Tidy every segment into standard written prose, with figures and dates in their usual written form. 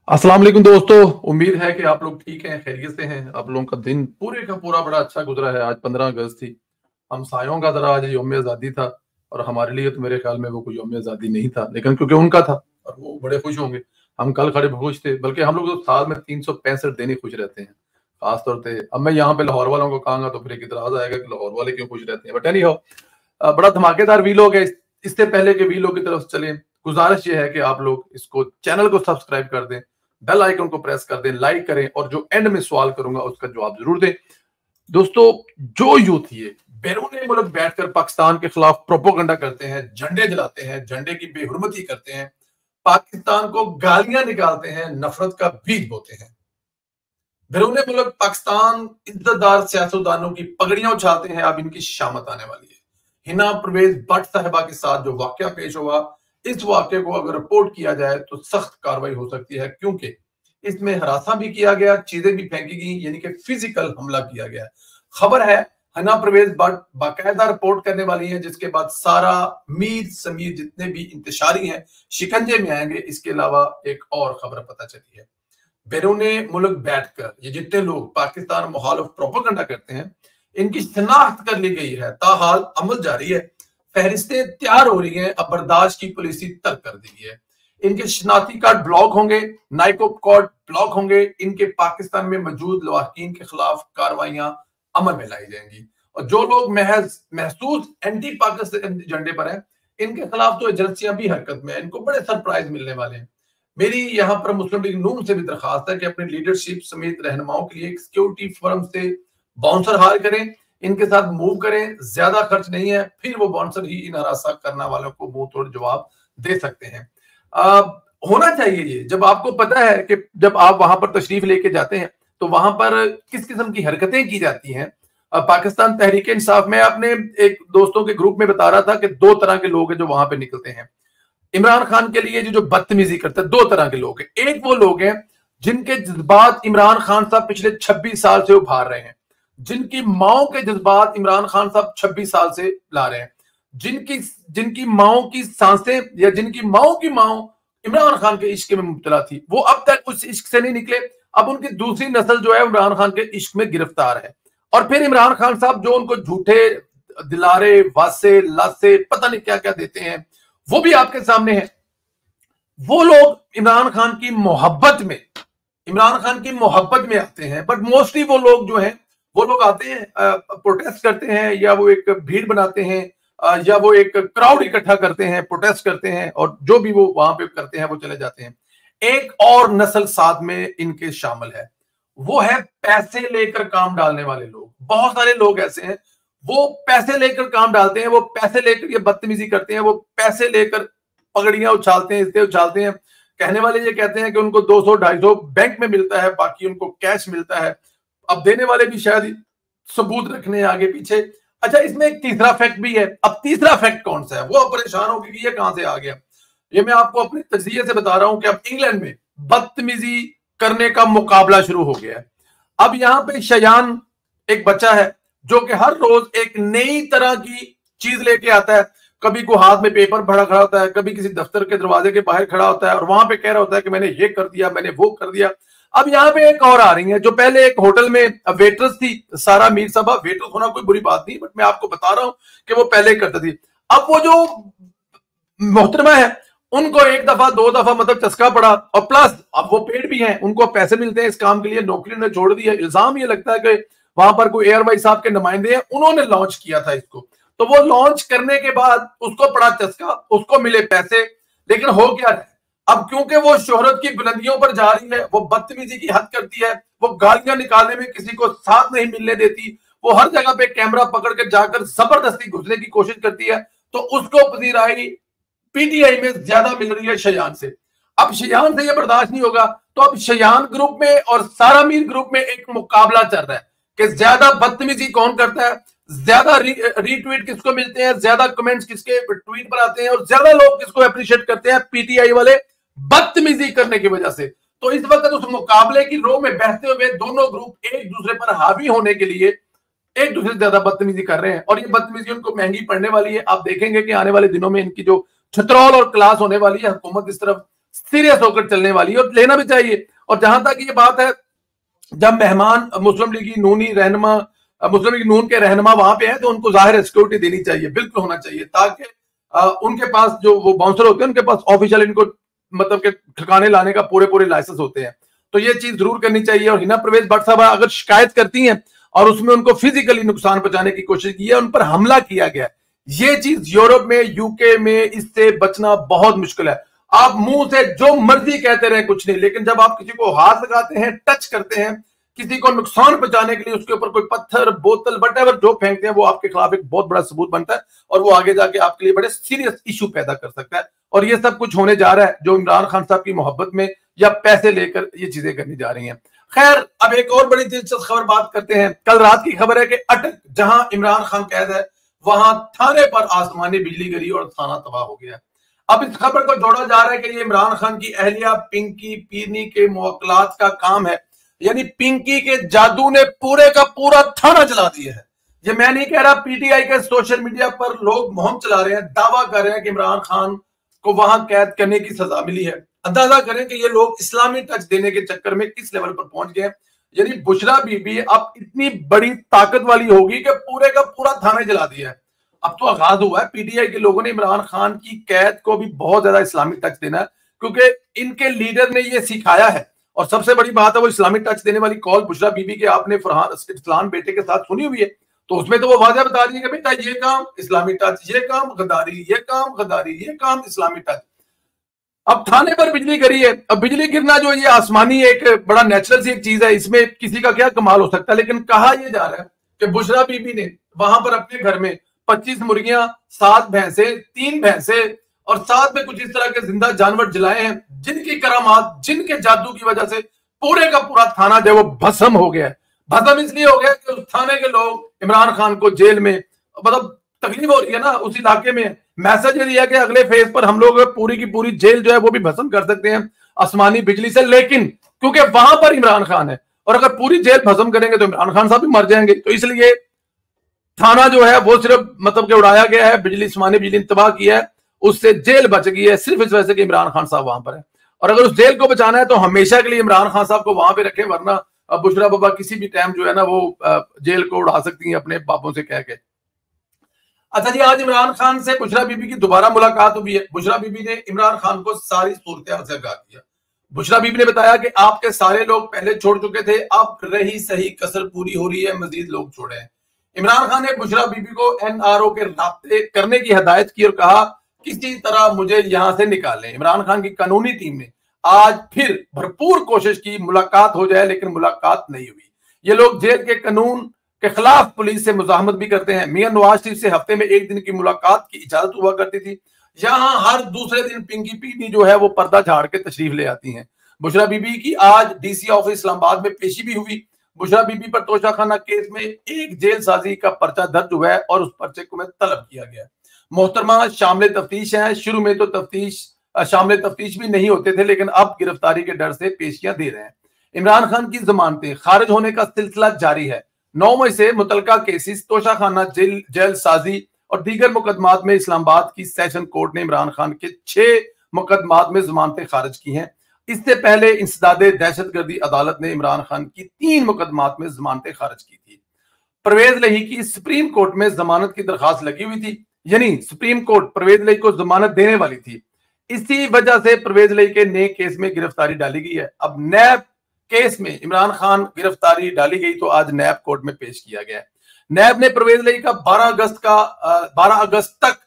अस्सलाम वालेकुम दोस्तों। उम्मीद है कि आप लोग ठीक हैं, खैरियत से हैं। आप लोगों का दिन पूरे का पूरा बड़ा अच्छा गुजरा है। आज 15 अगस्त थी। हम सायों का ज़रा आज यौम आज़ादी था और हमारे लिए तो मेरे ख्याल में वो कोई यौम आज़ादी नहीं था, लेकिन क्योंकि उनका था और वो बड़े खुश होंगे। हम कल खड़े खुश थे, बल्कि हम लोग तो साल में 365 दिन ही खुश रहते हैं। खास तौर पे अब मैं यहाँ पे लाहौर वालों को कहूँगा तो फिर एक इतराज़ आएगा कि लाहौर वाले क्यों खुश रहते हैं। बट एनी हाउ, बड़ा धमाकेदार वीलॉग है। इससे पहले के वीलॉग की तरफ चलें, गुजारिश ये है कि आप लोग इसको चैनल को सब्सक्राइब कर दें, बेल आइकन को प्रेस कर दें, लाइक करें और जो एंड में सवाल करूंगा उसका जवाब जरूर दें। दोस्तों, जो यूथ ये बैरून मुल्क बैठकर पाकिस्तान के खिलाफ प्रोपोगंडा करते हैं, झंडे जलाते हैं, झंडे की बेहुरमती करते हैं, पाकिस्तान को गालियां निकालते हैं, नफरत का बीज बोते हैं, बैरून मुल्क पाकिस्तान इज्जतदार सियासतदानों की पगड़ियां उछालते हैं, अब इनकी शामत आने वाली है। हिना परवेज भट्ट साहिबा के साथ जो वाकया पेश हुआ, इस वाकये को अगर रिपोर्ट किया जाए तो सख्त कार्रवाई हो सकती है, क्योंकि इसमें हरासा भी किया गया, चीजें भी फेंकी गई, यानी कि फिजिकल हमला किया गया। खबर है हिना परवेज भट्ट बाकायदा रिपोर्ट करने वाली है, जिसके बाद सारा मीर समीर जितने भी इंतशारी हैं शिकंजे में आएंगे। इसके अलावा एक और खबर पता चली है, बैरून मुल्क बैठकर ये जितने लोग पाकिस्तान मुखालिफ प्रोपेगेंडा करते हैं, इनकी शनाख्त कर ली गई है। ताहाल अमल जारी है, फहरिस्तें तैयार हो रही हैं, अब बर्दाश्त की पॉलिसी तर्क कर दी है। इनके शनाख्ती कार्ड ब्लॉक होंगे, नाइको कार्ड ब्लॉक होंगे, इनके पाकिस्तान में मौजूद लवाकिन के खिलाफ कार्रवाइयां अमल में लाई जाएंगी। और जो लोग महसूस एंटी पाकिस्तान झंडे पर हैं, इनके खिलाफ तो एजेंसियां भी हरकत में है। इनको बड़े सरप्राइज मिलने वाले हैं। मेरी यहाँ पर मुस्लिम लीग नून से भी दरखास्त है कि अपनी लीडरशिप समेत रहनुमाओं के लिए एक सिक्योरिटी फर्म से बाउंसर हायर करें, इनके साथ मूव करें। ज्यादा खर्च नहीं है, फिर वो बाउंसर ही इन हरासा करने वालों को मुंह तोड़ जवाब दे सकते हैं। होना चाहिए ये, जब आपको पता है कि जब आप वहां पर तशरीफ लेके जाते हैं तो वहां पर किस किस्म की हरकतें की जाती हैं। पाकिस्तान तहरीक इंसाफ में अपने एक दोस्तों के ग्रुप में बता रहा था कि दो तरह के लोग हैं जो वहां पे निकलते हैं इमरान खान के लिए। जो बदतमीजी करते हैं, दो तरह के लोग हैं। एक वो लोग हैं जिनके जज्बात इमरान खान साहब पिछले 26 साल से उभार रहे हैं, जिनकी माओ के जज्बात इमरान खान साहब 26 साल से ला रहे हैं, जिनकी जिनकी माओ की सांसें या जिनकी माओ की माओ इमरान खान के इश्क में मुब्तला थी, वो अब तक उस इश्क से नहीं निकले। अब उनकी दूसरी नस्ल जो है इमरान खान के इश्क में गिरफ्तार है। और फिर इमरान खान साहब जो उनको झूठे दिलारे, वासे, लासे, पता नहीं क्या क्या देते हैं, वो भी आपके सामने है। वो लोग इमरान खान की मोहब्बत में आते हैं, बट मोस्टली वो लोग जो हैं वो लोग आते हैं, प्रोटेस्ट करते हैं, या वो एक भीड़ बनाते हैं, या वो एक क्राउड इकट्ठा करते हैं, प्रोटेस्ट करते हैं, और जो भी वो वहां पे करते हैं वो चले जाते हैं। एक और नस्ल साथ में इनके शामिल है, वो है पैसे लेकर काम डालने वाले लोग। बहुत सारे लोग ऐसे हैं, वो पैसे लेकर काम डालते हैं, वो पैसे लेकर ये बदतमीजी करते हैं, वो पैसे लेकर पगड़ियां उछालते हैं, इससे उछालते हैं। कहने वाले ये कहते हैं कि उनको 200-250 बैंक में मिलता है, बाकी उनको कैश मिलता है। अब देने वाले भी शायद सबूत रखने आगे पीछे। अच्छा, इसमें एक तीसरा फैक्ट भी है। अब तीसरा फैक्ट कौन सा है, वो परेशान हो कि ये कहां से आ गया। ये मैं आपको अपने तजरिए से बता रहा हूं कि अब इंग्लैंड में बदतमीजी करने का मुकाबला शुरू हो गया है। अब यहां पे शयान एक बच्चा है जो कि हर रोज एक नई तरह की चीज लेके आता है। कभी को हाथ में पेपर भरा खड़ा होता है, कभी किसी दफ्तर के दरवाजे के बाहर खड़ा होता है और वहां पे कह रहा होता है कि मैंने ये कर दिया, मैंने वो कर दिया। अब यहाँ पे एक और आ रही है जो पहले एक होटल में वेटर्स थी, सारा मीर साहबा। वेटर्स होना कोई बुरी बात नहीं, बट मैं आपको बता रहा हूं कि वो पहले करती थी। अब वो जो मोहतरमा है, उनको एक दफा दो दफा मतलब चस्का पड़ा, और प्लस अब वो पेड भी हैं, उनको पैसे मिलते हैं इस काम के लिए, नौकरी ने छोड़ दी है। इल्जाम ये लगता है कि वहां पर कोई एयर वाई साहब के नुमाइंदे हैं, उन्होंने लॉन्च किया था इसको। तो वो लॉन्च करने के बाद उसको पड़ा चस्का, उसको मिले पैसे, लेकिन हो क्या है, अब क्योंकि वो शोहरत की बुलंदियों पर जा रही है, वो बदतमीजी की हद करती है, वो गालियां निकालने में किसी को साथ नहीं मिलने देती, वो हर जगह पे कैमरा पकड़ के जाकर जबरदस्ती घुसने की कोशिश करती है, तो उसको पजीराई पीटीआई में ज्यादा मिल रही है शयान से। अब शयान से ये बर्दाश्त नहीं होगा, तो अब शयान ग्रुप में और सारा मीर ग्रुप में एक मुकाबला चल रहा है कि ज्यादा बदतमीजी कौन करता है, ज्यादा रीट्वीट किसको मिलते हैं, ज्यादा कमेंट्स किसके ट्वीट पर आते हैं, और ज्यादा लोग किसको अप्रिशिएट करते हैं, पीटीआई वाले बदतमीजी करने की वजह से। तो इस वक्त उस मुकाबले की रो में बहते हुए दोनों ग्रुप एक दूसरे पर हावी होने के लिए एक दूसरे से ज्यादा बदतमीजी कर रहे हैं, और ये बदतमीजी उनको महंगी पड़ने वाली है। आप देखेंगे कि आने वाले दिनों में इनकी जो छतरौल और क्लास होने वाली है, हुकूमत इस तरफ सीरियस होकर चलने वाली है और लेना भी चाहिए। और जहां तक ये बात है, जब मेहमान मुस्लिम लीग की नूनी रहनुमा, मुस्लिम लीग नून के रहनुमा वहां पे हैं, तो उनको जाहिर सिक्योरिटी देनी चाहिए, बिल्कुल होना चाहिए, ताकि उनके पास जो वो बाउंसर होते हैं उनके पास ऑफिशियल इनको मतलब के ठिकाने लाने का पूरे पूरे लाइसेंस होते हैं। तो ये चीज जरूर करनी चाहिए। और हिना परवेज भट्ट साहब अगर शिकायत करती हैं और उसमें उनको फिजिकली नुकसान पहुंचाने की कोशिश की है, उन पर हमला किया गया, ये चीज यूरोप में, यूके में इससे बचना बहुत मुश्किल है। आप मुंह से जो मर्जी कहते रहे, कुछ नहीं, लेकिन जब आप किसी को हाथ लगाते हैं, टच करते हैं, किसी को नुकसान पहुंचाने के लिए उसके ऊपर कोई पत्थर, बोतल, वटेवर जो फेंकते हैं, वो आपके खिलाफ एक बहुत बड़ा सबूत बनता है और वो आगे जाके आपके लिए बड़े सीरियस इशू पैदा कर सकता है। और ये सब कुछ होने जा रहा है जो इमरान खान साहब की मोहब्बत में या पैसे लेकर ये चीजें करनी जा रही हैं। खैर, अब एक और बड़ी दिलचस्प खबर बात करते हैं। कल रात की खबर है कि अटक, जहां इमरान खान कैद है, वहां थाने पर आसमानी बिजली गिरी और थाना तबाह हो गया। अब इस खबर को जोड़ा जा रहा है कि ये इमरान खान की अहलिया पिंकी पीरनी के मुवक्किलात का काम है, यानी पिंकी के जादू ने पूरे का पूरा थाना जला दिया है। ये मैं नहीं कह रहा, पीटीआई के सोशल मीडिया पर लोग मुहिम चला रहे हैं, दावा कर रहे हैं कि इमरान खान को वहां कैद करने की सजा मिली है। अंदाजा करें कि ये लोग इस्लामी टच देने के चक्कर में किस लेवल पर पहुंच गए। यानी बुशरा बीबी अब इतनी बड़ी ताकत वाली होगी कि पूरे का पूरा थाना जला दिया है। अब तो आगाज हुआ है, पीटीआई के लोगों ने इमरान खान की कैद को भी बहुत ज्यादा इस्लामिक टच देना है, क्योंकि इनके लीडर ने ये सिखाया है। और सबसे बड़ी बात है, वो इस्लामिक टच देने वाली कॉल बुशरा बीबी के आपने फरहान बेटे के साथ सुनी हुई है, तो उसमें तो वो वाज़ह बता रही है कि बेटा ये काम इस्लामिक टच, ये काम गद्दारी, ये काम गद्दारी, ये काम इस्लामिक टच। अब थाने पर बिजली गिरी है। अब बिजली गिरना जो ये आसमानी एक बड़ा नेचुरल सी एक चीज है, इसमें किसी का क्या कमाल हो सकता है। लेकिन कहा यह जा रहा है कि बुशरा बीबी ने वहां पर अपने घर में 25 मुर्गियां, 7 भैंसे, 3 भैंसे और साथ में कुछ इस तरह के जिंदा जानवर जलाए हैं, जिनकी करामात, जिनके जादू की वजह से पूरे का पूरा थाना जो वो भस्म हो गया है। भस्म इसलिए हो गया कि उस थाने के लोग इमरान खान को जेल में, मतलब तकलीफ हो रही है ना उस इलाके में, मैसेज ये दिया कि अगले फेज पर हम लोग पूरी की पूरी जेल जो है वो भी भस्म कर सकते हैं आसमानी बिजली से। लेकिन क्योंकि वहां पर इमरान खान है और अगर पूरी जेल भस्म करेंगे तो इमरान खान साहब भी मर जाएंगे, तो इसलिए थाना जो है वो सिर्फ मतलब कि उड़ाया गया है, बिजली आसमानी बिजली ने तबाह किया है, उससे जेल बच गई है सिर्फ इस वजह से कि इमरान खान साहब वहां पर है। और अगर उस जेल को बचाना है तो हमेशा के लिए इमरान खान साहब को वहां पे रखें, वरना बुशरा बाबा किसी भी टाइम जो है ना वो जेल को उड़ा सकती हैं अपने बापों से कह के। अच्छा जी, आज इमरान खान से बुशरा बीबी की दोबारा मुलाकात हुई है। बुशरा बीबी ने इमरान खान को सारी सूरत से आगाह किया। बुशरा बीबी ने बताया कि आपके सारे लोग पहले छोड़ चुके थे, अब रही सही कसर पूरी हो रही है, मजीद लोग छोड़े हैं। इमरान खान ने बुशरा बीबी को एनआरओ के राब्ते करने की हिदायत की और कहा किसी तरह मुझे यहां से निकालें। इमरान खान की कानूनी टीम ने आज फिर भरपूर कोशिश की मुलाकात हो जाए, लेकिन मुलाकात नहीं हुई। ये लोग जेल के कानून के खिलाफ पुलिस से मुजाहमत भी करते हैं। मियां नवाज शरीफ से हफ्ते में 1 दिन की मुलाकात की इजाजत हुआ करती थी, यहां हर दूसरे दिन पिंकी पीनी जो है वो पर्दा झाड़ के तशरीफ ले आती हैं। बुशरा बीबी की आज डीसी ऑफिस इस्लामाबाद में पेशी भी हुई। बुशरा बीबी पर तोशाखाना केस में एक जेल साजी का पर्चा दर्ज हुआ है और उस पर्चे को में तलब किया गया। मोहतरमा शामिल तफ्तीश है। शुरू में तो शामिल तफ्तीश भी नहीं होते थे, लेकिन अब गिरफ्तारी के डर से पेशियां दे रहे हैं। इमरान खान की जमानतें खारिज होने का सिलसिला जारी है। 9 मई से मुतलका केसेस, तोशाखाना जेल साजी और दीगर मुकदमात में इस्लामाबाद की सेशन कोर्ट ने इमरान खान के 6 मुकदमात में जमानतें खारिज की हैं। इससे पहले इंसदादे दहशतगर्दी अदालत ने इमरान खान की 3 मुकदमात में जमानतें खारिज की थी। परवेज लही की सुप्रीम कोर्ट में जमानत की दरखास्त लगी हुई थी, यानी सुप्रीम कोर्ट परवेज लही को जमानत देने वाली थी। इसी वजह से परवेज लही के नए केस में गिरफ्तारी डाली गई है। अब नैब केस में इमरान खान गिरफ्तारी डाली गई तो आज नैब कोर्ट में पेश किया गया। नैब ने परवेज लही का 12 अगस्त तक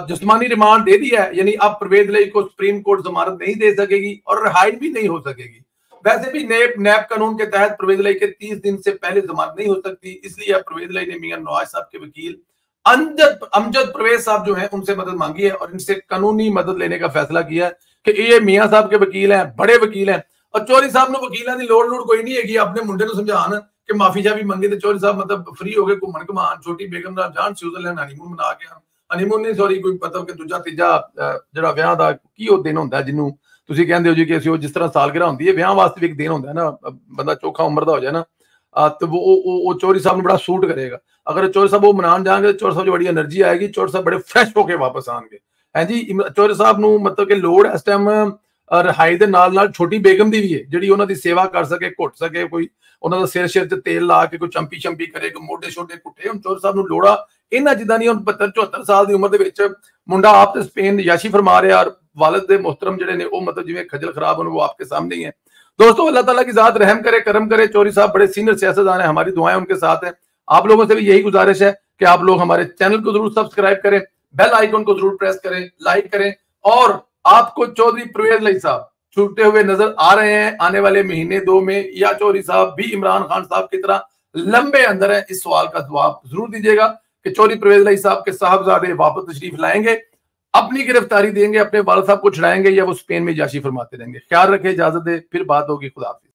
जिस्मानी रिमांड दे दिया है, यानी अब परवेज लही को सुप्रीम कोर्ट जमानत नहीं दे सकेगी और रिहाई भी नहीं हो सकेगी। वैसे भी नैब कानून के तहत परवेज लही के 30 दिन से पहले जमानत नहीं हो सकती, इसलिए अब परवेज लही ने मियां नवाज साहब के वकील अमजद परवेज साहब जो है उनसे मदद मांगी है और इनसे कानूनी मदद लेने का फैसला किया है कि ये मियां साहब के वकील हैं, बड़े वकील हैं और चौधरी साहब ने वकीलों की लोड़ कोई नहीं है। अपने मुंडे को समझान कि माफी शाफी मंगे तो चौधरी साहब मतलब फ्री हो गए घूमन घुमान, छोटी बेगम नाल जान स्विट्जरलैंड हनीमून मना के हनीमून नहीं सॉरी कोई मतलब कि दूजा तीजा ਜਿਹੜਾ ਵਿਆਹ ਦਾ ਕੀ ਉਹ ਦਿਨ ਹੁੰਦਾ ਜਿਹਨੂੰ ਤੁਸੀਂ ਕਹਿੰਦੇ ਹੋ ਜੀ ਕਿ ਅਸੀਂ ਉਹ ਜਿਸ ਤਰ੍ਹਾਂ ਸਾਲਗਿਰਾ ਹੁੰਦੀ ਹੈ ਵਿਆਹ ਵਾਸਤੇ ਵੀ ਇੱਕ ਦਿਨ ਹੁੰਦਾ ਹੈ ਨਾ, ਬੰਦਾ ਚੋਖਾ ਉਮਰ ਦਾ ਹੋ ਜਾਏ ਨਾ तो वो चौधरी साहब ने बड़ा सूट करेगा। अगर चौधरी साहब वो मनान जाएंगे चौधरी साहब जो बड़ी एनर्जी आएगी, चौधरी साहब बड़े फ्रेश होके वापस आएंगे। है जी चौधरी साहब ਨੂੰ मतलब कि लोड़ इस टाइम ਰਿਹਾਈ ਦੇ ਨਾਲ ਨਾਲ ਛੋਟੀ ਬੇਗਮ ਦੀ ਵੀ ਹੈ, ਜਿਹੜੀ ਉਹਨਾਂ ਦੀ ਸੇਵਾ ਕਰ ਸਕੇ, ਘੁੱਟ ਸਕੇ, ਕੋਈ ਉਹਨਾਂ ਦਾ ਸਿਰ ਤੇ ਤੇਲ ਲਾ ਕੇ ਕੋਈ ਚੰਪੀ ਚੰਪੀ ਕਰੇ, ਕੋਈ ਮੋਢੇ ਛੋਟੇ ਘੁੱਟੇ। ਹੁਣ ਚੌਧਰੀ ਸਾਹਿਬ ਨੂੰ ਲੋੜਾ ਇਹਨਾਂ ਜਿੱਦਾਂ ਦੀ, ਹੁਣ 72 74 ਸਾਲ ਦੀ ਉਮਰ ਦੇ ਵਿੱਚ ਮੁੰਡਾ ਆਪ ਤੇ ਸਪੇਨ ਯਾਸ਼ੀ ਫरमा ਰਿਹਾ, और वालिद दे मोहतरम जिहड़े ने वो मतलब जिवें खजल खराब होने, वो आपके सामने ही है। दोस्तों अल्लाह ताला की ज़ात रहम करे, करम करे। चौधरी साहब बड़े सीनियर सियासतदान हैं, हमारी दुआएं उनके साथ हैं। आप लोगों से भी यही गुजारिश है कि आप लोग हमारे चैनल को जरूर सब्सक्राइब करें, बेल आइकन को जरूर प्रेस करें, लाइक करें। और आपको चौधरी परवेज अली साहब छूटते हुए नजर आ रहे हैं आने वाले महीने 2 में, या चौधरी साहब भी इमरान खान साहब की तरह लंबे अंदर है? इस सवाल का जवाब जरूर दीजिएगा कि चौधरी परवेज अली साहब के साहबजादे वापस तशरीफ लाएंगे, अपनी गिरफ्तारी देंगे, अपने वालिद साहब को छुड़ाएंगे, या वो स्पेन में याशी फरमाते रहेंगे? ख्याल रखें, इजाजत दे, फिर बात होगी। खुदा हाफिज।